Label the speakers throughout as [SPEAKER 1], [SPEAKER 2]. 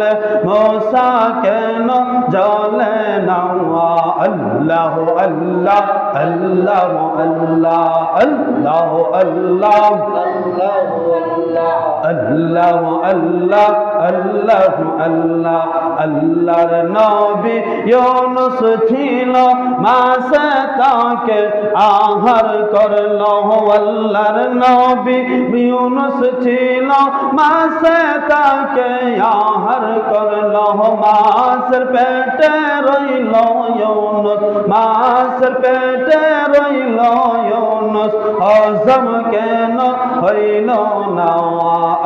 [SPEAKER 1] জলে মূসা কেন জলে না আল্লাহ আল্লাহ আল্লাহ আল্লাহ আল্লাহ আল্লাহ আল্লাহ আল্লাহ আল্লাহ আল্লাহ আল্লাহর নবী ইউনুস ছিল মাছে তাকে আহার করলো আল্লাহর নবী ইউনুস ছিল মাছে তাকে আহার করলো মাছের পেটে রইল ইউনুস মাছের পেটে রইল ইউনুস হজম কেন হইল না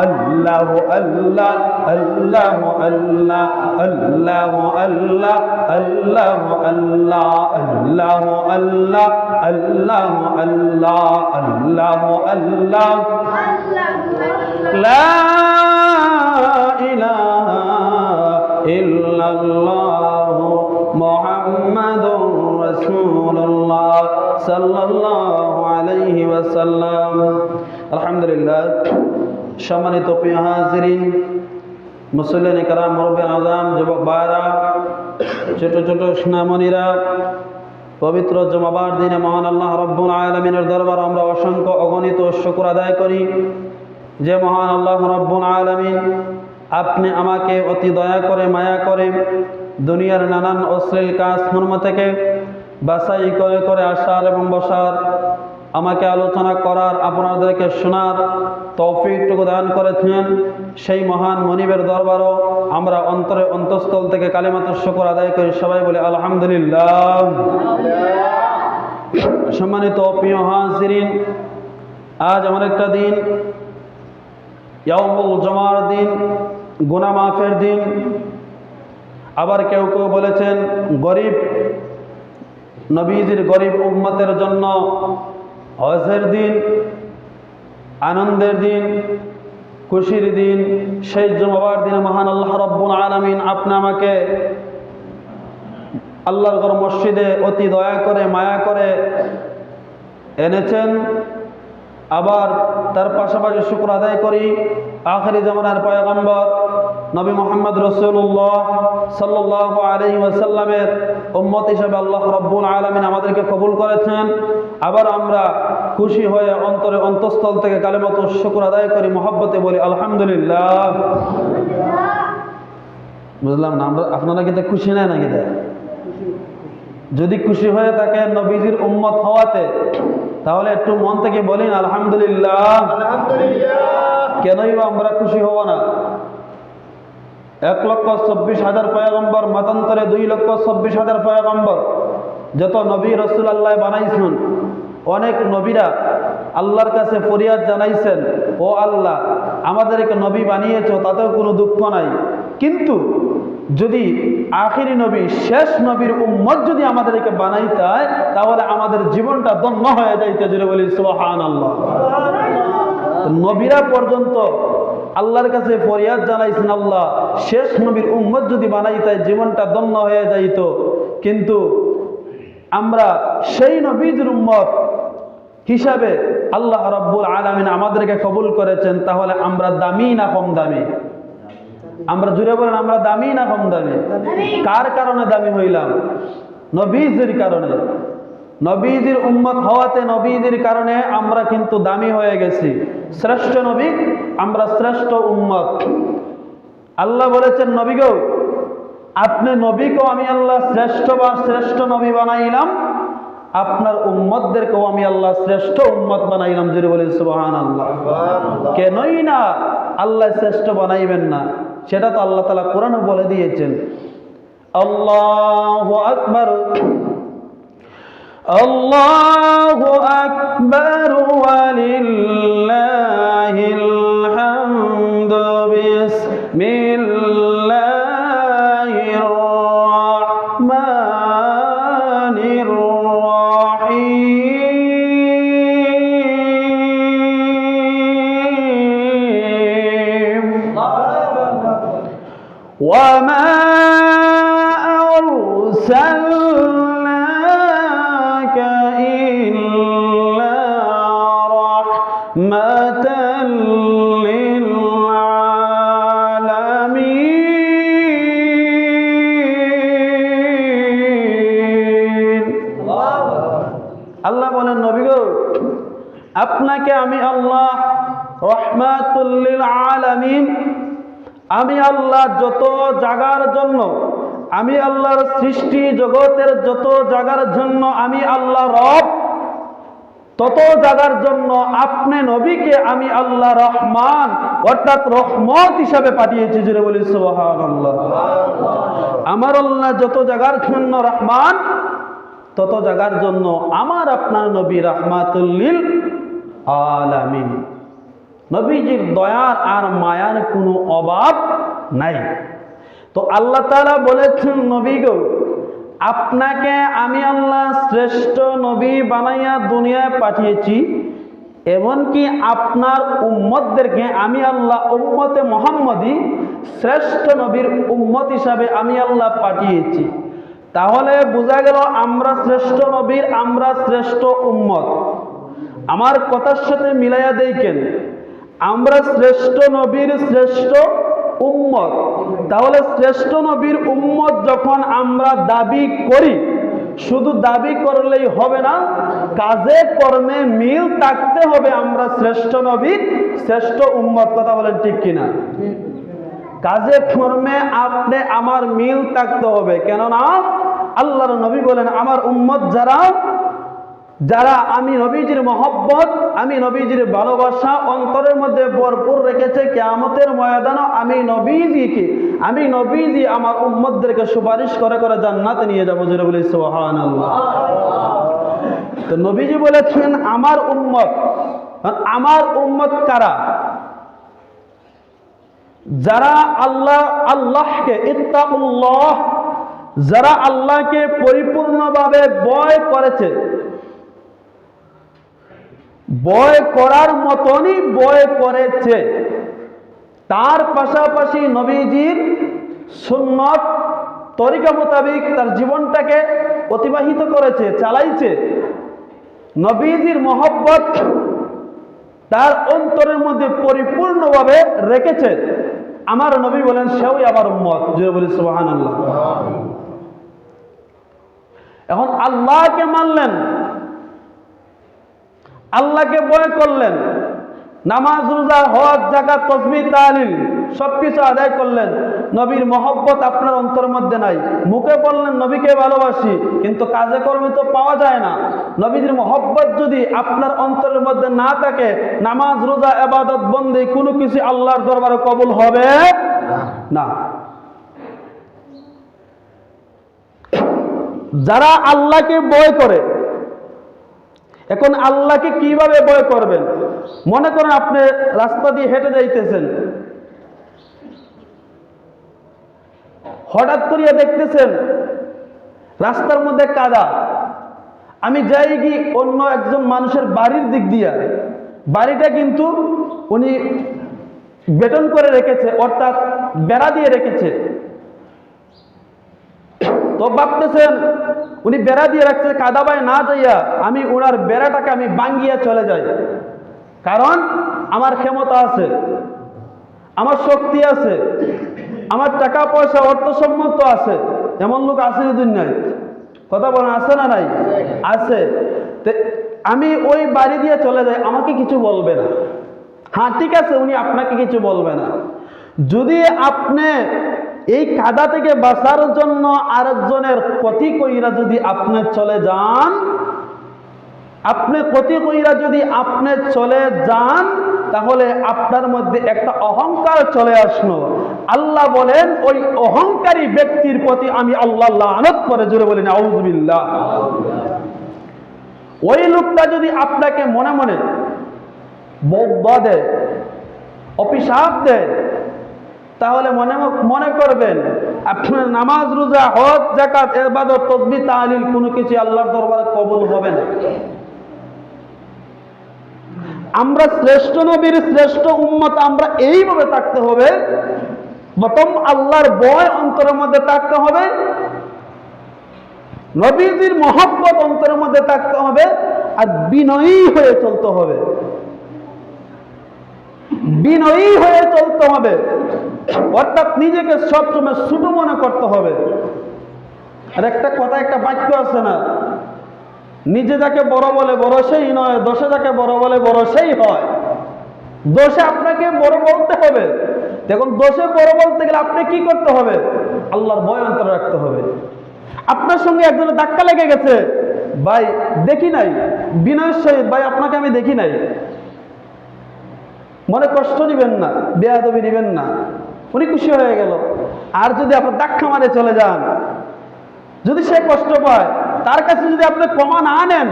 [SPEAKER 1] আল্লাহ আল্লাহ আল্লাহ আল্লাহ আল্লাহ আল্লাহ আল্লাহ আল্লাহ আল্লাহ আল্লাহ আল্লাহ আল্লাহ আল্লাহ আল্লাহ লা ইলাহা ইল্লাল্লাহ মুহাম্মাদুর রাসূলুল্লাহ সাল্লাল্লাহু আলাইহি ওয়াসাল্লাম। আলহামদুলিল্লাহ। সম্মানিত প্রিয় হাজিরিন, মুসল্লিন ইকরাম, মুরব্বিয়ান আযম, যুবক ভাইরা, ছোট ছোট সোনামণিরা, পবিত্র জুমাবার দিনে মহান আল্লাহ রাব্বুল আলামিনের দরবার আমরা অসংখ্য অগণিত শুকর আদায় করি যে মহান আল্লাহ রাব্বুল আলামিন আপনি আমাকে অতি দয়া করে মায়া করে দুনিয়ার নানান অশ্লীল কাজকর্ম থেকে বাছাই করে করে আসার এবং বসার, আমাকে আলোচনা করার, আপনাদেরকে শোনার তৌফিকটুকু দান করেছেন। সেই মহান মনিবের দরবারও আমরা অন্তরে অন্তঃস্থল থেকে কালিমাতুর শুকর আদায় করি। সবাই বলে আলহামদুলিল্লাহ। সম্মানিত প্রিয় হাজিরিন, আজ এমন একটা দিন, ইয়াউমুল জুমার দিন, গুনাহ মাফের দিন। আবার কেউ কেউ বলেছেন গরিব নবীজির গরিব উম্মতের জন্য হজের দিন, আনন্দের দিন, খুশির দিন। সেই জুমাবার দিনে মহান আল্লাহ রাব্বুল আলামিন আপনি আমাকে আল্লাহর ঘর মসজিদে অতি দয়া করে মায়া করে এনেছেন। আবার তার পাশাপাশি শুকর আদায় করি আখিরি জামানার পয়গম্বর নবী মুহাম্মদ রাসূলুল্লাহ সাল্লাল্লাহু আলাইহি ওয়াসাল্লামের উম্মত হিসেবে আল্লাহ রাব্বুল আলামিন আমাদেরকে কবুল করেছেন। আবার আমরা খুশি হয়ে অন্তরে অন্তঃস্থল থেকে কালিমাতুর শুকর আদায় করি, মহব্বতে বলি আলহামদুলিল্লাহ। বুঝলাম না, আপনারা কিন্তু খুশি নাই নাকি? যদি খুশি হয়ে থাকেন নবীজির উম্মত হওয়াতে, তাহলে একটু মন থেকে বলেন আলহামদুলিল্লাহ। কেনই বা আমরা খুশি হব না? 1,24,000 পয়গম্বর, মতান্তরে 2,24,000 পয়গম্বর, যত নবী রাসূল আল্লাহ বানাইছেন, অনেক নবীরা আল্লাহর কাছে ফরিয়াদ জানাইছেন, ও আল্লাহ আমাদেরকে নবী বানিয়েছো, তাতেও কোনো দুঃখ নাই, কিন্তু যদি আখিরি নবী শেষ নবীর উম্মত যদি আমাদেরকে বানাইতে হয়, তাহলে আমাদের জীবনটা ধন্য হয়ে যাইতে। জোরে বলি সুবহানাল্লাহ। নবীরা পর্যন্ত আল্লাহর কাছে ফরিয়াদ জানাইছেন, আল্লাহ শেষ নবীর উম্মত যদি বানাইতে হয় জীবনটা ধন্য হয়ে যাইত। কিন্তু আমরা সেই নবীর উম্মত হিসাবে আল্লাহ রাব্বুল আলামিন আমাদেরকে কবুল করেছেন। তাহলে আমরা দামি না কম দামি? আমরা জুড়ে বলেন, আমরা দামি না কম দামি? কার কারণে দামি হইলাম? নবীজির কারণে। নবীজির উম্মত হওয়াতে, নবীজির কারণে আমরা কিন্তু দামি হয়ে গেছি। শ্রেষ্ঠ নবী, আমরা শ্রেষ্ঠ উম্মত। আল্লাহ বলেছেন নবী গো, আপনি নবীকেও আমি আল্লাহ শ্রেষ্ঠ নবী বানাইলাম, আপনার উম্মতদেরকেও আমি আল্লাহ শ্রেষ্ঠ উম্মত বানাইলাম। জোরে বলেন সুবহানাল্লাহ। কেনই না আল্লাহ শ্রেষ্ঠ বানাইবেন না? সেটা তো আল্লাহ তাআলা কোরআনে বলে দিয়েছেন। আল্লাহু আকবার, আল্লাহু আকবার ওয়ালিল্লাহিল হামদু। বিসমিল্লাহির রাহমানির রাহিম। ওয়া মা আরসালনাকা ইল্লা রাহমাতাল লিল আলামিন। আপনাকে আমি আল্লাহ রাহমাতুল লিল আলামিন, আমি আল্লাহ যত জাগার জন্য, আমি আল্লাহর সৃষ্টি জগতের যত জাগার জন্য আমি আল্লাহ রব, তত জাগার জন্য আপনি নবীকে আমি আল্লাহ রহমান অর্থাৎ রহমত হিসাবে পাঠিয়েছি। জুড়ে বলি সুবহানাল্লাহ। আমার আল্লাহ যত জাগার জন্য রহমান, তত জাগার জন্য আমার আপনার নবী রাহমাতুল লিল আলামিন। নবীজির দয়ার আর মায়ার কোনো অভাব নাই। তো আল্লাহ তাআলা বলেছেন, নবী গো, আপনাকে আমি আল্লাহ শ্রেষ্ঠ নবী বানাইয়া দুনিয়ায় পাঠিয়েছি, এমনকি আপনার উম্মতদেরকে আমি আল্লাহ উম্মতে মুহাম্মদী শ্রেষ্ঠ নবীর উম্মত হিসাবে আমি আল্লাহ পাঠিয়েছি। তাহলে বোঝা গেল আমরা শ্রেষ্ঠ নবীর, আমরা শ্রেষ্ঠ উম্মত। আমার কথার সাথে মিলাইয়া দেখেন, আমরা শ্রেষ্ঠ নবীর শ্রেষ্ঠ উম্মত। তাহলে শ্রেষ্ঠ নবীর উম্মত যখন আমরা দাবি করি, শুধু দাবি করলেই হবে না, কাজে কর্মে মিল থাকতে হবে। আমরা শ্রেষ্ঠ নবীর শ্রেষ্ঠ উম্মত, কথা বলেন ঠিক কিনা? কাজে কর্মে আপনি আমার মিল থাকতে হবে। কেননা আল্লাহর নবী বলেন, আমার উম্মত যারা যারা আমি নবীজির মহব্বত, আমি নবীজির ভালোবাসা অন্তরের মধ্যে ভরপুর রেখেছে, কিয়ামতের ময়দানে আমি নবীজি আমার উম্মতদেরকে সুপারিশ করে করে জান্নাতে নিয়ে যাবো। জোরে বলি সুবহানাল্লাহ। তো নবীজি বলেছেন আমার উম্মত। আমার উম্মত কারা? যারা আল্লাহকে ইত্তাকুল্লাহ, যারা আল্লাহকে পরিপূর্ণভাবে ভয় করেছে, ভয় করার মতনই ভয় করেছে, তার পাশাপাশি নবীজির সুন্নত তরিকা মোতাবেক তার জীবনটাকে অতিবাহিত করেছে, চালাইছে, নবীজির মহব্বত তার অন্তরের মধ্যে পরিপূর্ণভাবে রেখেছে, আমার নবী বলেন সেও আমার উম্মত। জোরে বলি সুবহানাল্লাহ। এখন আল্লাহকে মানলেন, আল্লাহকে ভয় করলেন, নামাজ রোজা হজ যাকাত তাসবিহ তাহলিল সবকিছু আদায় করলেন, নবীর মহব্বত আপনার অন্তরের মধ্যে নাই। মুখে বললেন নবীকে ভালোবাসি, কিন্তু কাজে কর্মে তো পাওয়া যায় না। নবীর মহব্বত যদি আপনার অন্তরের মধ্যে না থাকে, নামাজ রোজা ইবাদত বন্দেগী কোনো কিছু আল্লাহর দরবারে কবুল হবে না। যারা আল্লাহকে ভয় করে, এখন আল্লাহকে কিভাবে ভয় করবেন? মনে করেন আপনি রাস্তা দিয়ে হেঁটে যাইতেছেন, হঠাৎ করিয়া দেখতেছেন রাস্তার মধ্যে কাদা। আমি যাই কি অন্য একজন মানুষের বাড়ির দিক দিয়া, বাড়িটা কিন্তু উনি বেটন করে রেখেছে, অর্থাৎ বেড়া দিয়ে রেখেছে। তো ভাবতেছেন উনি বেড়া দিয়ে রাখছে, কাদা বাই না যাইয়া আমি ওনার বেড়াটাকে আমি ভাঙ্গিয়া চলে যাই, কারণ আমার ক্ষমতা আছে, আমার শক্তি আছে, আমার টাকা পয়সা অর্থ সম্মত আছে। এমন লোক আছে দুনিয়ায়, কথা বলেন আছে না নাই? আছে। আমি ওই বাড়ি দিয়ে চলে যাই, আমাকে কিছু বলবে না। হ্যাঁ ঠিক আছে, উনি আপনাকে কিছু বলবে না। যদি আপনি এই কাদা থেকে বাঁচার জন্য আরেকজনের ক্ষতি কইরা যদি আপনি চলে যান, আপনি ক্ষতি কইরা যদি আপনি চলে যান, তাহলে আপনার মধ্যে একটা অহংকার চলে আসলো। আল্লাহ বলেন ওই অহংকারী ব্যক্তির প্রতি আমি আল্লাহ লানত করে। জোরে বলেন আউযুবিল্লাহ। ওই লোকটা যদি আপনাকে মনে মনে বদদুয়া দেয়, অভিশাপ দেয়, তাহলে মনে করবেন আপনার নামাজ রোজা হজ যাকাত ইবাদত তাসবিহ তাহলিল কোনো কিছু আল্লাহর দরবারে কবুল হবে না। আমরা শ্রেষ্ঠ নবীর শ্রেষ্ঠ উম্মত, আমরা এইভাবে থাকতে হবে। প্রথম আল্লাহর ভয় অন্তরের মধ্যে থাকতে হবে, নবীজির মহব্বত অন্তরের মধ্যে থাকতে হবে, আর বিনয়ী হয়ে চলতে হবে। বিনয়ী হয়ে চলতে হবে, অর্থাৎ নিজেকে সবসময় ছোট মনে করতে হবে। আর একটা কথা, একটা বাক্য আছে না, নিজে যাকে বড় বলে বড় সেই নয়, দোষে যাকে বড় বলে বড় সেই হয়। দোষে আপনাকে বড় বলতে হবে। দেখুন, দোষে বড় বলতে গেলে আপনি কি করতে হবে? আল্লাহর ভয় অন্তরে রাখতে হবে। আপনার সঙ্গে একজনের ধাক্কা লেগে গেছে, ভাই দেখি নাই, বিনয়ের সহিত ভাই আপনাকে আমি দেখি নাই, মনে কষ্ট নিবেন না, বেয়াদবি নিবেন না, উনি খুশি হয়ে গেল। আর যদি আপনার ধাক্কা মারে চলে যান, যদি সে কষ্ট পায়, তার কাছে যদি আপনি ক্ষমা না নেন,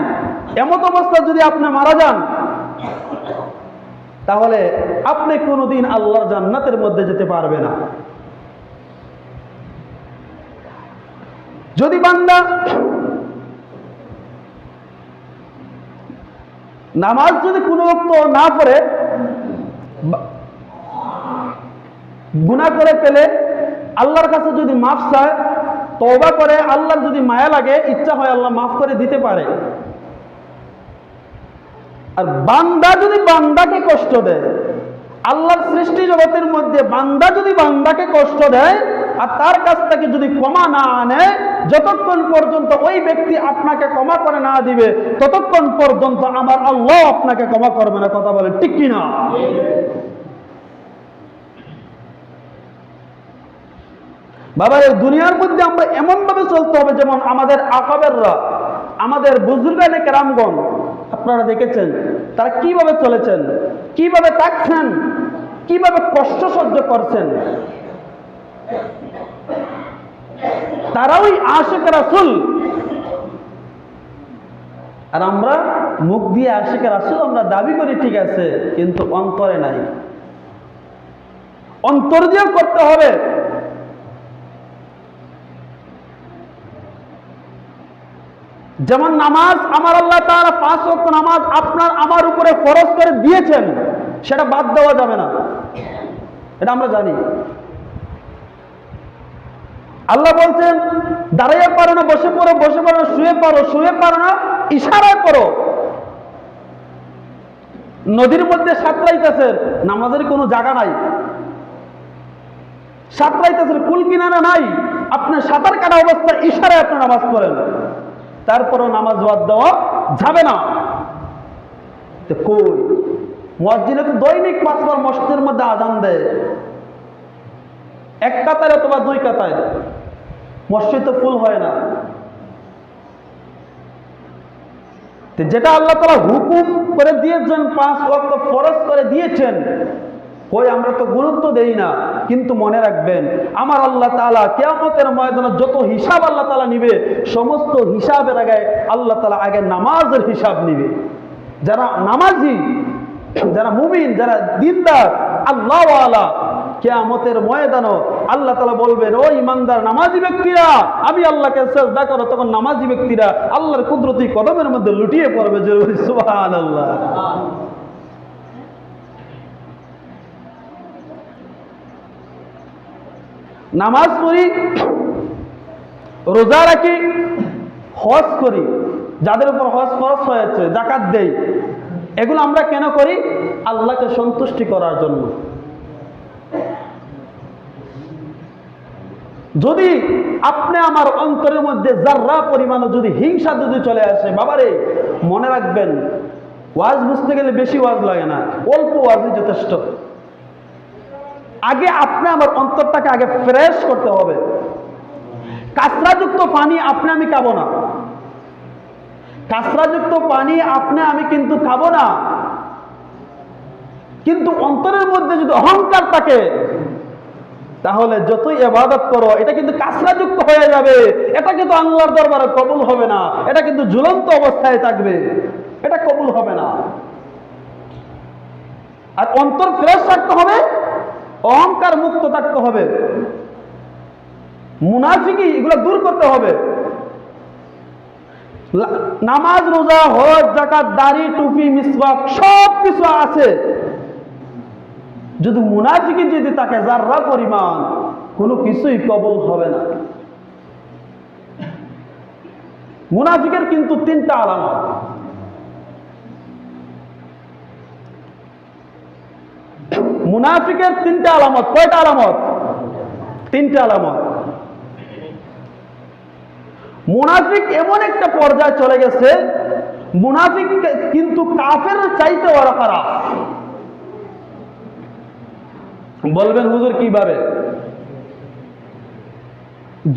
[SPEAKER 1] এমত অবস্থা যদি আপনি মারা যান, তাহলে আপনি কোনোদিন আল্লাহর জান্নাতের মধ্যে যেতে পারবে না। যদি বান্দা নামাজ যদি কোনো ওয়াক্ত না পড়ে, গুনাহ করে ফেলে, আল্লাহর কাছে যদি মাফ চায়, তওবা করে, আল্লাহর যদি মায়া লাগে, ইচ্ছা হয় আল্লাহ মাফ করে দিতে পারে। আর বান্দা যদি বান্দাকে কষ্ট দেয়, আল্লাহর সৃষ্টি জগতের মধ্যে বান্দা যদি বান্দাকে কষ্ট দেয় আর তার কাছ থেকে যদি ক্ষমা না আনে, যতক্ষণ পর্যন্ত ওই ব্যক্তি আপনাকে ক্ষমা করে না দিবে, ততক্ষণ পর্যন্ত আমার আল্লাহ আপনাকে ক্ষমা করবে না। কথা বলে ঠিক কিনা? বাবা, এই দুনিয়ার মধ্যে আমরা এমন ভাবে চলতে হবে যেমন আমাদের আকাবেররা, আমাদের বুজুর্গানে কেরামগণ, আপনারা দেখেছেন তারা কিভাবে চলেছেন, কিভাবে থাকছেন, কিভাবে কষ্ট সহ্য করছেন। তারা ওই আশিক রাসূল, আর আমরা মুখ দিয়ে আশিক রাসূল আমরা দাবি করি, ঠিক আছে, কিন্তু অন্তরে নাই। অন্তর দিয়ে করতে হবে। যেমন নামাজ আমার আল্লাহ তাআলা 5 ওয়াক্ত নামাজ আপনার আমার উপরে ফরজ করে দিয়েছেন, সেটা বাদ দেওয়া যাবে না, এটা আমরা জানি। আল্লাহ বলছেন দাঁড়িয়ে পারো না বসে পড়ো, বসে পারো না শুয়ে পারো, শুয়ে পারো না ইশারায় করো। নদীর মধ্যে সাঁতরাইতেছেন, নামাজের কোনো জায়গা নাই, সাঁতরাইতেছেন, কুল কিনারা নাই, আপনি সাঁতার কাটা অবস্থা ইশারায় আপনি নামাজ পড়েন, তারপরও নামাজ বাদ দেওয়া যাবে না। কই মসজিদে তো দৈনিক 5 বার মসজিদের মধ্যে আযান দেয়, এক কাতারে অথবা 2 কাতারে, মসজিদ তো ফুল হয় না। যেটা আল্লাহ তাআলা হুকুম করে দিয়েছেন, 5 ওয়াক্ত ফরজ করে দিয়েছেন, কই আমরা তো গুরুত্ব দেই না। কিন্তু মনে রাখবেন, আমার আল্লাহ তাআলা কিয়ামতের ময়দানে যত হিসাব আল্লাহ তাআলা নিবে, সমস্ত হিসাবের আগে আল্লাহ তাআলা আগে নামাজের হিসাব নিবে। যারা নামাজি, যারা মুমিন, যারা দিনদার আল্লাহ ওয়ালা, কিয়ামতের ময়দানে আল্লাহ তাআলা বলবেন, ও ইমানদার নামাজি ব্যক্তিরা, আমি আল্লাহকে সিজদা করো। তখন নামাজি ব্যক্তিরা আল্লাহর কুদরতি কদমের মধ্যে লুটিয়ে পড়বে। জোরে সুবহানাল্লাহ। নামাজ পড়ি, রোজা রাখি, হজ করি, যাদের উপর হজ ফরজ হয়েছে, যাকাত দেই, এগুলো আমরা কেন করি? আল্লাহকে সন্তুষ্টি করার জন্য। যদি আপনি আমার অন্তরের মধ্যে যাররা পরিমাণে যদি হিংসা যদি চলে আসে, বাবারে মনে রাখবেন, ওয়াজ বুঝতে গেলে বেশি ওয়াজ লাগে না, অল্প ওয়াজই যথেষ্ট। আগে আপনি আমার অন্তরটাকে আগে ফ্রেশ করতে হবে। কাঁচরাযুক্ত পানি আপনি আমি খাবো না, কাঁচরাযুক্ত পানি আপনি আমি কিন্তু খাবো না। কিন্তু অন্তরের মধ্যে যদি অহংকার থাকে, তাহলে যতই ইবাদত করো এটা কিন্তু কাঁচরাযুক্ত হয়ে যাবে, এটা কিন্তু আল্লাহর দরবারে কবুল হবে না, এটা কিন্তু ঝুলন্ত অবস্থায় থাকবে, এটা কবুল হবে না। আর অন্তর ফ্রেশ থাকতে হবে, অহংকার মুক্ত থাকতে হবে, মুনাফিকি এগুলো দূর করতে হবে। নামাজ, রোজা, হজ, যাকাত, দাড়ি, টুপি, মিসওয়াক সব কিছু আছে, যদি মুনাফিকি যদি তাকে যাররা পরিমাণ, কোনো কিছুই কবুল হবে না। মুনাফিকের কিন্তু 3টা আলামত। মুনাফিকের 3টা আলামত। কয়টা আলামত? 3টা আলামত। মুনাফিক এমন একটা পর্যায়ে চলে গেছে, মুনাফিক কিন্তু কাফের চাইতে ওরা খারাপ। বলবেন হুজুর কিভাবে?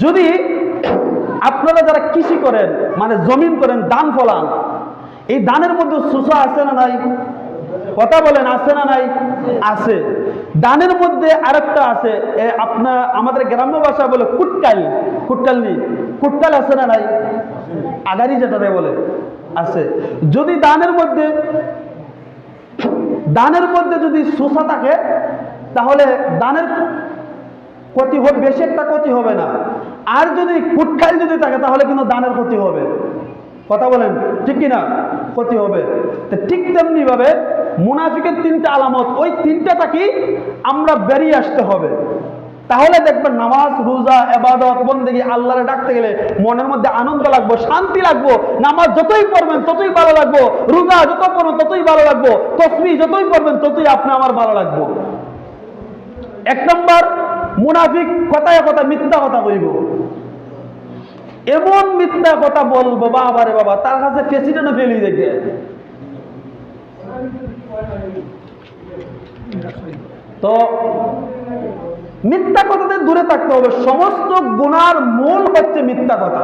[SPEAKER 1] যদি আপনারা যারা কৃষি করেন, মানে জমিন করেন, ধান ফলান, এই ধানের মধ্যে শোষা আছে না নাই? কথা বলেন, আছে না নাই? আছে। ধানের মধ্যে আরেকটা আছে, আপনার আমাদের গ্রাম্য ভাষা বলে কুটকাল। কুটকাল নেই? কুটকাল আছে না নাই? আগারি যেটাতে বলে, আছে। যদি ধানের মধ্যে যদি শোষা থাকে, তাহলে ধানের ক্ষতি হবে, বেশি একটা ক্ষতি হবে না। আর যদি কুটকাল যদি থাকে, তাহলে কিন্তু ধানের ক্ষতি হবে। কথা বলেন ঠিক কিনা? ক্ষতি হবে। তো ঠিক তেমনি ভাবে মুনাফিকের তিনটা আলামত, ওই তিনটা কি আমরা বেরিয়ে আসতে হবে। তাহলে দেখবেন নামাজ, রোজা, ইবাদত, বন্দেগী, আল্লাহরে ডাকতে গেলে মনের মধ্যে আনন্দ লাগবে, শান্তি লাগবে। নামাজ যতই পড়বেন ততই ভালো লাগবে, রোজা যত পড়বেন ততই ভালো লাগবে, তাসবিহ যতই পড়বেন ততই আপনি আমার ভালো লাগবে। এক নম্বর, মুনাফিক কথায় কথা মিথ্যা কথা বলব। এমন মিথ্যা কথা বলবো বাবা রে বাবা, তার কাছে প্রেসিডেন্টও ফেলি দেখে। তো মিথ্যা কথাতে দূরে থাকতে হবে। সমস্ত গুনার মূল হচ্ছে মিথ্যা কথা।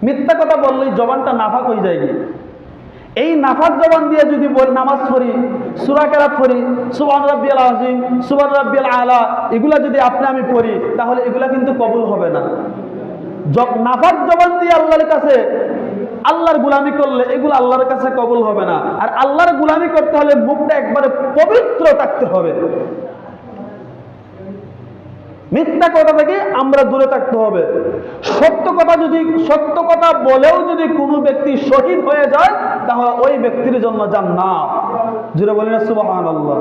[SPEAKER 1] মিথ্যা কথা বললেই জবানটা নাফাক হয়ে যায়। এই নাফাক জবান দিয়ে যদি বল নামাজ পড়ি, সূরা কেরাত পড়ি, সুবহান রাব্বিয়াল আযীম, সুবহান রাব্বিয়াল আলা, এগুলা যদি আমি পড়ি, তাহলে এগুলা কিন্তু কবুল হবে না। নাফাক জবান দিয়ে আল্লাহর কাছে আল্লাহর গোলামি করলে এগুলো আল্লাহর কাছে কবুল হবে না। আর আল্লাহর গোলামি করতে হলে মুখটা একবারে পবিত্র থাকতে হবে। মিথ্যা কথা থেকে আমরা দূরে থাকতে হবে। সত্য কথা বলেও যদি কোনো ব্যক্তি শহীদ হয়ে যায়, তাহলে ওই ব্যক্তির জন্য জান্নাত। জুড়ে বলি না সুবহানাল্লাহ।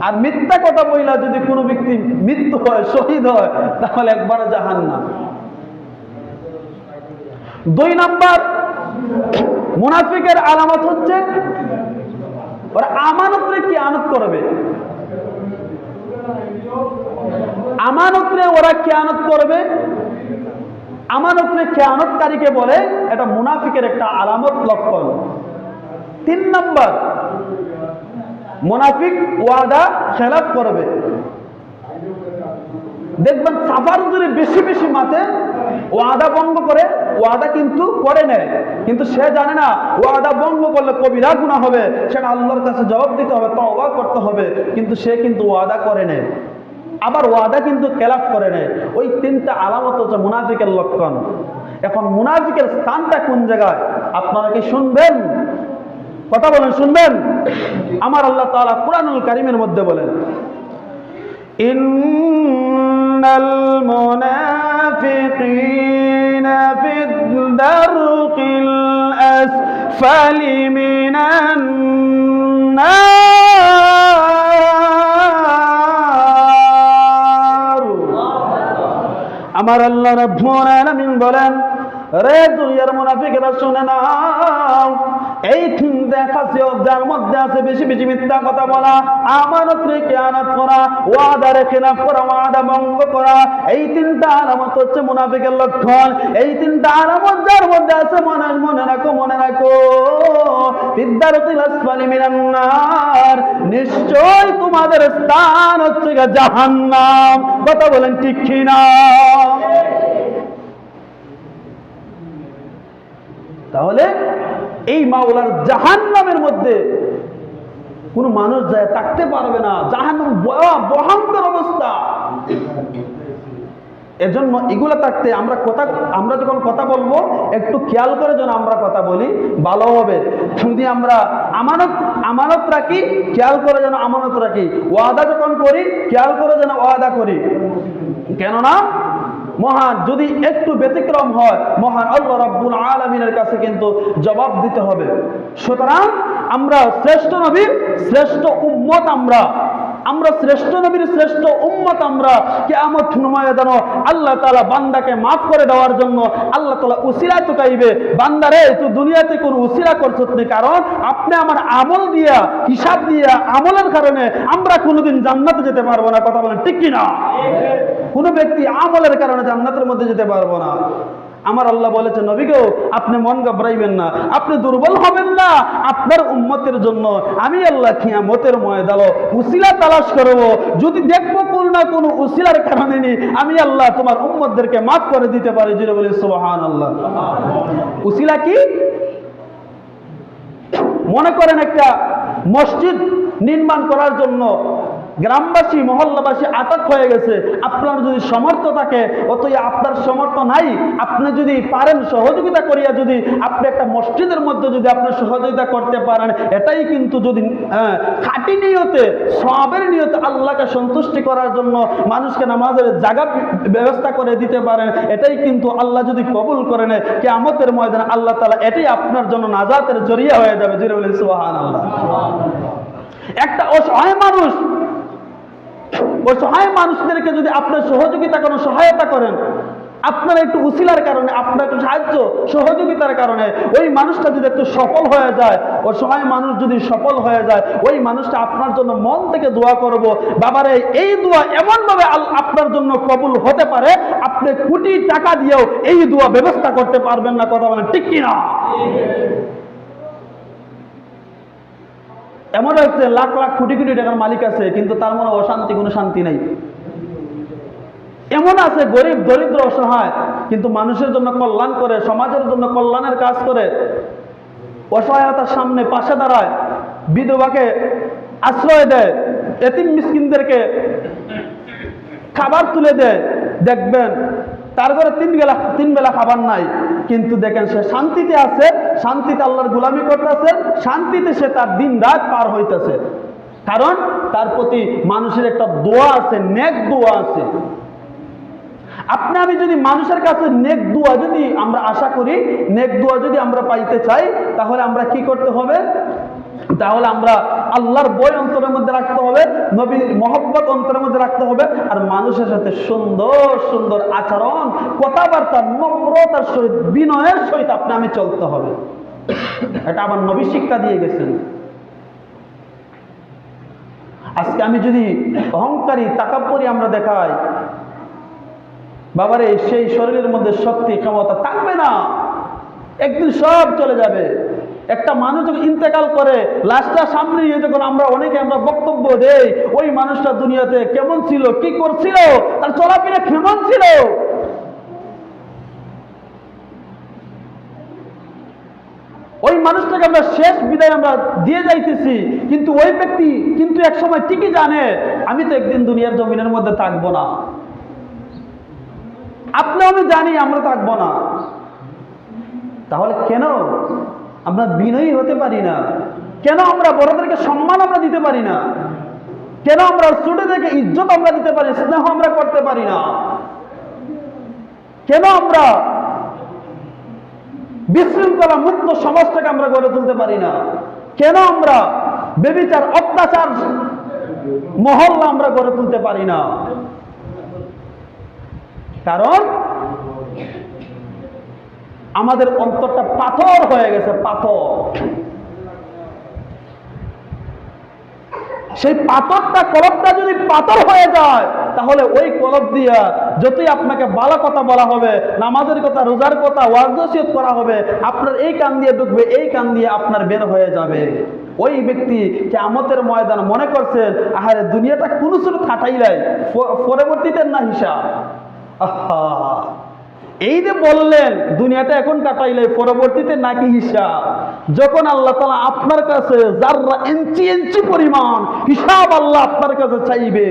[SPEAKER 1] আর মিথ্যা কথা বইলা যদি কোনো ব্যক্তি মৃত্যু হয়, শহীদ হয়, তাহলে একবারে জাহান্নাম। 2 নাম্বার মুনাফিকের আলামত হচ্ছে ওরা আমানতরে কিয়ানত করবে। আমানতরে ওরা কিয়ানত করবে। আমানতরে কিয়ানতকারীকে বলে, এটা মুনাফিকের একটা আলামত, লক্ষণ। 3 নাম্বার, মুনাফিক ওয়াদা খেলাফ করবে। দেখবেন সাফার যদি বেশি বেশি মাতে ওয়াদা ভঙ্গ করে, ওয়াদা কিন্তু করে নেয়, কিন্তু সে জানে না ওয়াদা ভঙ্গ করলে কবিরা গুনাহ হবে, সেটা আল্লাহর কাছে জবাব দিতে হবে, তওবা করতে হবে, কিন্তু সে কিন্তু ওয়াদা করে নেয়। আবার ওয়াদা কিন্তু খেলাফ করে নেয়। ওই 3টা আলামত হচ্ছে মুনাফিকের লক্ষণ। এখন মুনাফিকের স্থানটা কোন জায়গায় আপনারা কি শুনবেন? কথা বলেন, শুনবেন? আমার আল্লাহ তাআলা কুরআনুল কারীমের মধ্যে বলেন, ইন্নাল মুনাফিকিনা ফিদ দারকিল আসফালি মিনান নার। আমার আল্লাহ রাব্বুল আলামিন বলেন, রে দুনিয়ার মুনাফিকরা শুনে নাও, এই 3টা খাসিয়ত যার মধ্যে আছে বেশি বেশি মিথ্যা কথা বলা, আমানতরে কিয়ানত করা, ওয়াদারে খেলাফ করা, ওয়াদা ভঙ্গ করা, এই 3টা আলামত হচ্ছে মুনাফিকের লক্ষণ। এই 3টা আলামত যার মধ্যে আছে, মনে রাখো ফিদ্দারকিল আসফালি মিনান নার, নিশ্চয় তোমাদের স্থান হচ্ছে জাহান্নাম। কথা বলেন ঠিক কি না? তাহলে এই মাওলার জাহান্নামের মধ্যে কোন মানুষ যায় থাকতে পারবে না। জাহান্নাম ভয়ঙ্কর অবস্থা। এজন্য এগুলা থাকতে আমরা যখন কথা বলবো একটু খেয়াল করে যেন আমরা কথা বলি, ভালো হবে। যদি আমরা আমানত রাখি, খেয়াল করে যেন আমানত রাখি। ওয়াদা যখন করি, খেয়াল করে যেন ওয়াদা করি। কেননা মহান যদি একটু ব্যতিক্রম হয়, মহান আল্লাহ রাব্বুল আলামিনের কাছে কিন্তু জবাব দিতে হবে। সুতরাং আমরা শ্রেষ্ঠ নবীর শ্রেষ্ঠ উম্মত, আমরা শ্রেষ্ঠ নবীর শ্রেষ্ঠ উম্মত। আমরা কিয়ামত ময়দানে আল্লাহ তাআলা বান্দাকে মাফ করে দেওয়ার জন্য আল্লাহ তাআলা উসিলা তুকাইবে, বান্দারে তুই দুনিয়াতে কোন উসিলা করছিস না, কারণ আপনি আমার আমল দিয়া, হিসাব দিয়া, আমলের কারণে আমরা কোনোদিন জান্নাতে যেতে পারবো না। কথা বলেন ঠিক কি না? কোন ব্যক্তি আমলের কারণে জান্নাতের মধ্যে যেতে পারবো না। আমার আল্লাহ বলেছে নবী গো আপনি মন ঘাবড়াইবেন না, আপনি দুর্বল হবেন না। আপনার উম্মতের জন্য আমি আল্লাহ কিয়ামতের ময়দানে উসিলা তালাশ করব, যদি দেখবো কোন না কোন উসিলার কারণে আমি আল্লাহ তোমার উম্মতদেরকে মাফ করে দিতে পারি। জুড়ে বলি সুবহানাল্লাহ। উসিলা কি? মনে করেন একটা মসজিদ নির্মাণ করার জন্য গ্রামবাসী মহল্লাবাসী আটক হয়ে গেছে, আপনার যদি সমর্থ থাকে, অতএব আপনার সমর্থ নাই, আপনি যদি পারেন সহযোগিতা করিয়া যদি আপনি একটা মসজিদের মধ্যে যদি আপনি সহযোগিতা করতে পারেন, এটাই কিন্তু যদি খাঁটি নিয়তে সওয়াবের নিয়তে আল্লাহকে সন্তুষ্টি করার জন্য মানুষকে নামাজের জায়গা ব্যবস্থা করে দিতে পারেন, এটাই কিন্তু আল্লাহ যদি কবুল করে নেয় কিয়ামতের ময়দানে আল্লাহ তাআলা এটাই আপনার জন্য নাজাতের জরিয়া হয়ে যাবে। জুড়ে বলেন সুবহানাল্লাহ। একটা অসহায় মানুষ, অসহায় মানুষদেরকে যদি আপনার সহযোগিতা করেন, সহায়তা করেন, আপনার একটু উসিলার কারণে, আপনার একটু সাহায্য সহযোগিতার কারণে ওই মানুষটা যদি একটু সফল হয়ে যায়, অসহায় মানুষ যদি সফল হয়ে যায়, ওই মানুষটা আপনার জন্য মন থেকে দোয়া করব, বাবারে এই দোয়া এমনভাবে আপনার জন্য কবুল হতে পারে আপনি কোটি টাকা দিয়েও এই দোয়া ব্যবস্থা করতে পারবেন না। কথা বলেন ঠিক কিনা? এমন হচ্ছে লাখ লাখ কোটি কোটি টাকার মালিক আছে কিন্তু তার মনে অশান্তি, কোনো শান্তি নাই। এমন আছে গরিব দরিদ্র অসহায় কিন্তু মানুষের জন্য কল্যাণ করে, সমাজের জন্য কল্যাণের কাজ করে, অসহায়তার সামনে পাশে দাঁড়ায়, বিধবাকে আশ্রয় দেয়, এতিম মিসকিনদেরকে খাবার তুলে দেয়। দেখবেন তার ঘরে তিন বেলা খাবার নাই, কিন্তু দেখেন সে শান্তিতে আছে, শান্তিতে আল্লাহর গোলামি করতেছে, শান্তিতে সে তার দিন রাত পার হইতেছে। কারণ তার প্রতি মানুষের একটা দোয়া আছে, নেক দোয়া আছে। আপনি আমি যদি মানুষের কাছে নেক দোয়া যদি আমরা আশা করি, নেক দোয়া যদি আমরা পাইতে চাই, তাহলে আমরা কি করতে হবে? তাহলে আমরা আল্লাহর ভয় অন্তরের মধ্যে রাখতে হবে, নবীর মহব্বত অন্তরের মধ্যে রাখতে হবে, আর মানুষের সাথে সুন্দর সুন্দর আচরণ, কথাবার্তা, নম্রতার সহিত, বিনয়ের সহিত আপনি আমি চলতে হবে। এটা আমার নবী শিক্ষা দিয়ে গেছেন। আজকে আমি যদি অহংকারী তাকাব্বুরি আমরা দেখাই, বাবারে সেই শরীরের মধ্যে শক্তি ক্ষমতা থাকবে না, একদিন সব চলে যাবে। একটা মানুষ যখন ইন্তেকাল করে, লাশটা সামনে নিয়ে যখন আমরা অনেকে আমরা বক্তব্য দেই, ওই মানুষটা দুনিয়াতে কেমন ছিল, কি করছিল, তার চলাফেরা কেমন ছিল, ওই মানুষটাকে আমরা শেষ বিদায় আমরা দিয়ে যাইতেছি, কিন্তু ওই ব্যক্তি কিন্তু এক সময় ঠিকই জানে আমি তো একদিন দুনিয়ার জমিনের মধ্যে থাকবো না। আপনি আমি জানি আমরা থাকবো না, তাহলে কেন আমরা বিনয়ী হতে পারি না? কেন আমরা বড়দেরকে সম্মান আমরা দিতে পারি না? কেন আমরা ছোটদেরকে ইজ্জত আমরা দিতে পারি, স্নেহ আমরা করতে পারি না? কেন আমরা বিশৃঙ্খলা মুক্ত সমাজটাকে আমরা গড়ে তুলতে পারি না? কেন আমরা ব্যভিচার অত্যাচার মহল্লা আমরা গড়ে তুলতে পারি না? কারণ আমাদের অন্তরটা পাথর হয়ে গেছে, পাথর। সেই পাথরটা, কলবটা যদি পাথর হয়ে যায়, তাহলে ওই কলব দিয়া যতই আপনাকে ভালো কথা বলা হবে, নামাজের কথা, রোজার কথা, ওয়াজ নসিহত করা হবে, আপনার এই কান দিয়ে ঢুকবে, এই কান দিয়ে আপনার বের হয়ে যাবে। ওই ব্যক্তি কিয়ামতের ময়দান মনে করছেন আহারে দুনিয়াটা কোনো ছিল খাটাইলাই, পরবর্তীতে না হিসাব। আহা, এই যে বললেন দুনিয়াটা এখন কাটাইলে পরবর্তীতে নাকি হিসাব। যখন আল্লাহ তাআলা আপনার কাছে যাররা ইঞ্চি ইঞ্চি পরিমাণ হিসাব আল্লাহ আপনার কাছে চাইবে,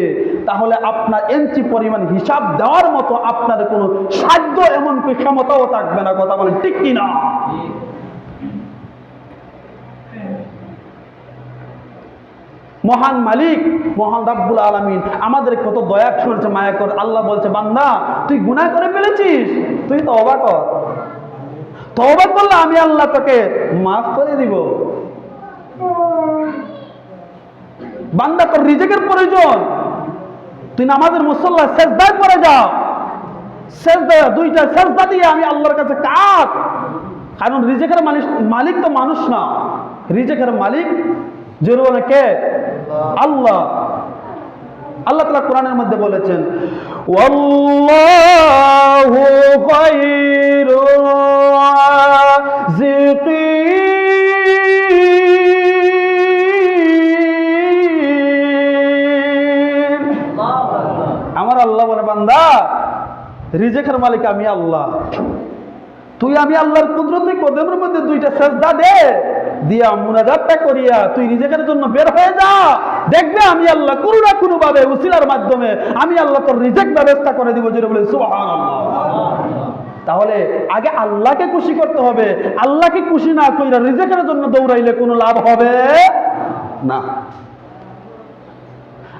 [SPEAKER 1] তাহলে আপনার ইঞ্চি পরিমাণ হিসাব দেওয়ার মতো আপনার কোনো সাধ্য এমনকি ক্ষমতাও থাকবে না। কথা বলেন ঠিক কিনা? মহান মালিক, মহান রাব্বুল আলামিন আমাদের কত দয়া করেছে, মায়া করে। আল্লাহ বলছে বান্দা তুই গুনাহ করে ফেলেছিস, তুই তওবা কর, তওবা করলে আমি আল্লাহ তোকে মাফ করে দিব। বান্দা তোর রিজিকের প্রয়োজন, তুই নামাজের মুসল্লা সেজদায় পড়ে যা, সেজদা দুইটা সেজদা দিয়ে আমি আল্লাহর কাছে কাঁদ। কারণ রিজিকের মালিক তো মানুষ না, রিজিকের মালিক জোরে বলে কে? আল্লাহ। আল্লাহ তাআলা কোরআনের মধ্যে বলেছেন ওয়াল্লাহু খায়রু রিজেকের মালিক আমি আল্লাহ, তুই আমি আল্লাহর কুদরতি কদমের মধ্যে দুইটা সেজদা দে, দিয়া মুনাজাতটা করিয়া তুই রিজেকের জন্য বের হয়ে যা, দেখবে আমি আল্লাহ কোনো না কোনো ভাবে উসিলার মাধ্যমে আমি আল্লাহ তোর রিজেক ব্যবস্থা করে দিব। যেটা বলে সুবহানাল্লাহ। তাহলে আগে আল্লাহকে খুশি করতে হবে, আল্লাহকে খুশি না কইরা রিজেকের জন্য দৌড়াইলে কোনো লাভ হবে না।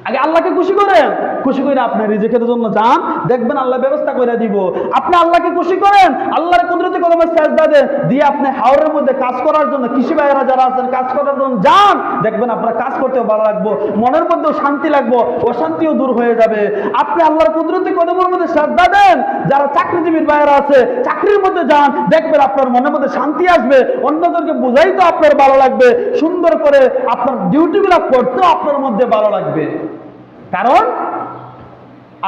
[SPEAKER 1] আগে আল্লাহকে খুশি করেন, খুশি করে আপনি রিজেকের জন্য যান, দেখবেন আল্লাহ ব্যবস্থা করে দিব। আপনি আল্লাহকে খুশি করেন, আল্লাহর কুদরতি কদমে সেজদা দেন, দিয়ে আপনি হাওরের মধ্যে কাজ করার জন্য কৃষি ভাইয়েরা যারা আছেন কাজ করার জন্য যান, দেখবেন আপনার কাজ করতেও ভালো লাগবে, মনের মধ্যেও শান্তি লাগবে, অশান্তিও দূর হয়ে যাবে। আপনি আল্লাহর কুদরতি কদমের মধ্যে সেজদা দেন, যারা চাকরিজীবীর ভাইয়েরা আছে চাকরির মধ্যে যান, দেখবেন আপনার মনের মধ্যে শান্তি আসবে, অন্যদেরকে বুঝাইতে আপনার ভালো লাগবে, সুন্দর করে আপনার ডিউটিগুলো করতেও আপনার মধ্যে ভালো লাগবে। কারণ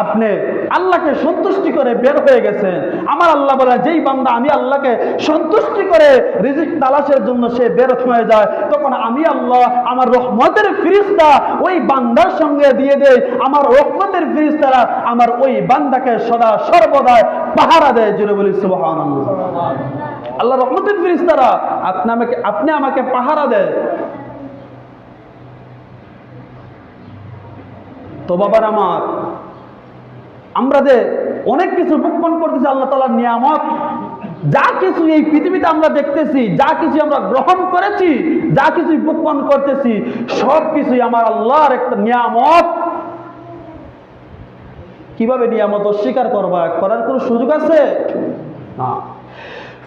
[SPEAKER 1] আপনি আল্লাহকে সন্তুষ্টি করে বের হয়ে গেছেন। আমার আল্লাহ বলে, যেই বান্দা আমি আল্লাহকে সন্তুষ্টি করে রিজিক তালাশের জন্য সে বের হয়ে যায়, তখন আমি আল্লাহ আমার রহমতের ফেরেশতা ওই বান্দার সঙ্গে দিয়ে দেয়। আমার রহমতের ফেরেশতারা আমার ওই বান্দাকে সদা সর্বদা পাহারা দেয়। জোরে বলি সুবহানাল্লাহ। আল্লাহ রহমতের ফেরেশতারা আপনি আমাকে পাহারা দেয়। তো বাবার আমার, আমরা যে অনেক কিছু ভক্ষণ করতেছি আল্লাহ তাআলার নিয়ামত, যা কিছু এই পৃথিবীতে আমরা দেখতেছি, যা কিছু আমরা গ্রহণ করেছি, যা কিছু ভক্ষণ করতেছি, সব কিছুই আমার আল্লাহর একটা নিয়ামত। কিভাবে নিয়ামত অস্বীকার করবা? করার কোনো সুযোগ আছে না।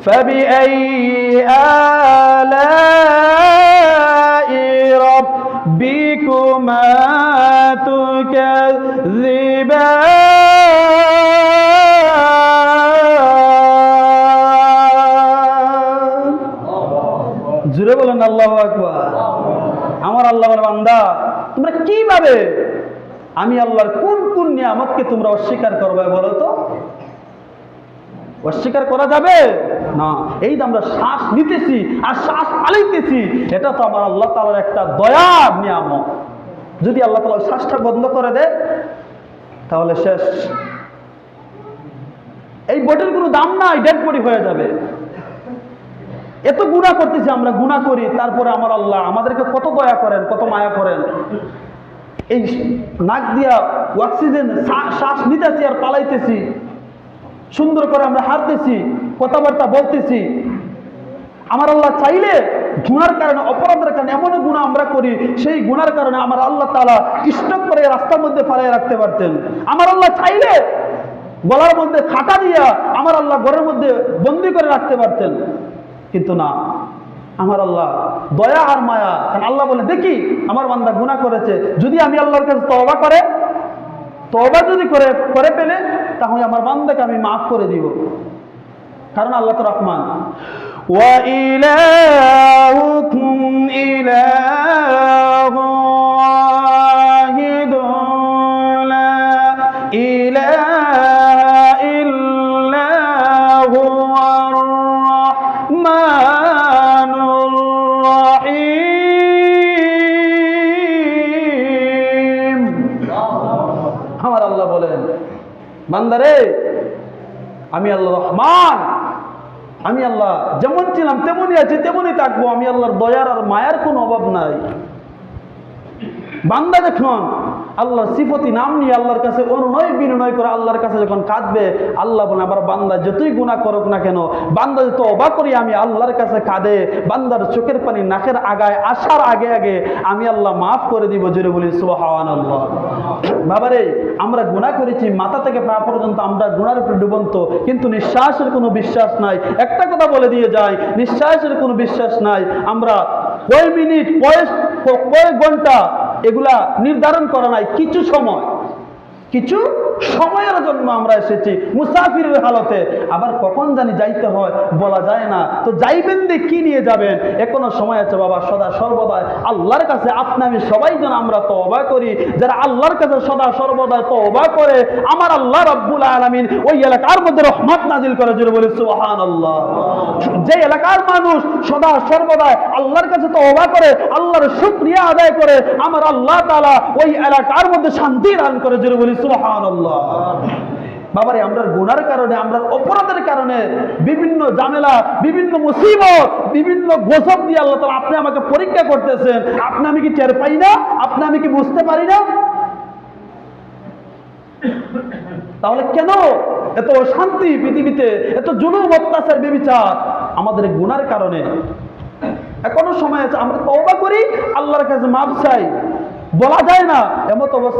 [SPEAKER 1] فَبِأَيِّ آلَاءِ رَبِّكُمَا تُكَذِّبَانِ। জোরে বলেন আল্লাহু আকবার। আমার আল্লাহ বলে, বান্দা তোমরা কিভাবে আমি আল্লাহর কোন কোন নিয়ামতকে তোমরা অস্বীকার করবে বলো তো? অস্বীকার করা যাবে না। এই যে আমরা শ্বাস নিতেছি আর শ্বাস পালাইতেছি, এটা তো আমার আল্লাহ তাআলার একটা দয়ার নিয়ামত। যদি আল্লাহ তাআলা শ্বাসটা বন্ধ করে দেয় তাহলে শেষ, এই বডির কোনো দাম নাই, ডেড বডি হয়ে যাবে। এত গুনাহ করতেছি আমরা, গুনাহ করি, তারপরে আমার আল্লাহ আমাদেরকে কত দয়া করেন, কত মায়া করেন। এই নাক দিয়া অক্সিজেন শ্বাস নিতেছি আর পালাইতেছি, সুন্দর করে আমরা হাঁটতেছি, কথাবার্তা বলতেছি। আমার আল্লাহ চাইলে গুনার কারণে, অপরাধের কারণে এমন গুনাহ আমরা করি, সেই গুনার কারণে আমার আল্লাহ তাআলা স্টক করে রাস্তার মধ্যে ফালাইয়া রাখতে পারতেন। আমার আল্লাহ চাইলে গলার মধ্যে খাটা দিয়া আমার আল্লাহ ঘরের মধ্যে বন্দি করে রাখতে পারতেন, কিন্তু না, আমার আল্লাহ দয়া আর মায়া। কারণ আল্লাহ বলে, দেখি আমার বান্দা গুনাহ করেছে, যদি আমি আল্লাহর কাছে তওবা করে, তওবা যদি করে ফেলে, তাহলে আমার বান্দাকে আমি মাফ করে দিব। কারণ আল্লাহ তো রহমান। ওয়া ইলাহুকুম ইলাহুন ওয়াহিদুন লা ইলাহা ইল্লা হুয়ার রাহমানুর রহিম। আমার আল্লাহ বলেন, বান্দারে আমি আল্লাহ রহমান, আমি আল্লাহ যেমন ছিলাম তেমনই আছি, তেমনই থাকবো। আমি আল্লাহর দয়ার আর মায়ার কোনো অভাব নাই। বান্দা যখন আল্লাহর সিফতি নাম নিয়ে আল্লাহর কাছে অনুনয় বিনয় করে আল্লাহর কাছে যখন কাঁদবে, আল্লাহ বলে, আবার বান্দা যতই গুনাহ করুক না কেন, বান্দা যত অবাক করি আমি আল্লাহর কাছে কাঁদে, বান্দার চোখের পানি নাকের আগায় আসার আগে আগে আমি আল্লাহ মাফ করে দিব। জোরে বলি সুবহানাল্লাহ। বাবারে, আমরা গুনাহ করেছি, মাথা থেকে পা পর্যন্ত আমরা গুনাহের উপর ডুবন্ত, কিন্তু নিঃশ্বাসের কোনো বিশ্বাস নাই। একটা কথা বলে দিয়ে যায়, নিঃশ্বাসের কোনো বিশ্বাস নাই। আমরা কয় মিনিট, কয় ঘন্টা, এগুলা নির্ধারণ করা নাই। কিছু সময়ের জন্য আমরা এসেছি মুসাফিরের হালতে, আবার কখন জানি যাইতে হয় বলা যায় না। তো যাইবেন দিয়ে কি নিয়ে যাবেন, এখনো সময় আছে বাবা। সদা সর্বদা আল্লাহর কাছে আপনি আমি সবাই যেন আমরা তওবা করি। যারা আল্লাহর কাছে সদা সর্বদা তওবা করে, আমার আল্লাহ রাব্বুল আলামিন ওই এলাকার মধ্যে রহমত নাজিল করে। জোরে বলি সুবহানাল্লাহ। যে এলাকার মানুষ সদা সর্বদা আল্লাহর কাছে তওবা করে, আল্লাহর শুকরিয়া আদায় করে, আমার আল্লাহ তাআলা ওই এলাকার মধ্যে শান্তি দান করে। জোরে বলি সুবহানাল্লাহ। বাবারে আমরা গুনার কারণে, আমরা অপরাধের কারণে বিভিন্ন ঝামেলা, বিভিন্ন মুসিবত, বিভিন্ন গজব দিয়ে আল্লাহ তাআলা আপনি আমাকে পরীক্ষা করতেছেন। আপনি আমি কি টের পাই না? আপনি আমি কি বুঝতে পারি না? তাহলে কেন এত অশান্তি পৃথিবীতে, এত জুলুম, অত্যাচার, ব্যভিচার? আমাদের গুনার কারণে। এখনো সময় আছে, আমরা তওবা করি, আল্লাহর কাছে মাফ চাই। বলা যায় না এমত অবস্থা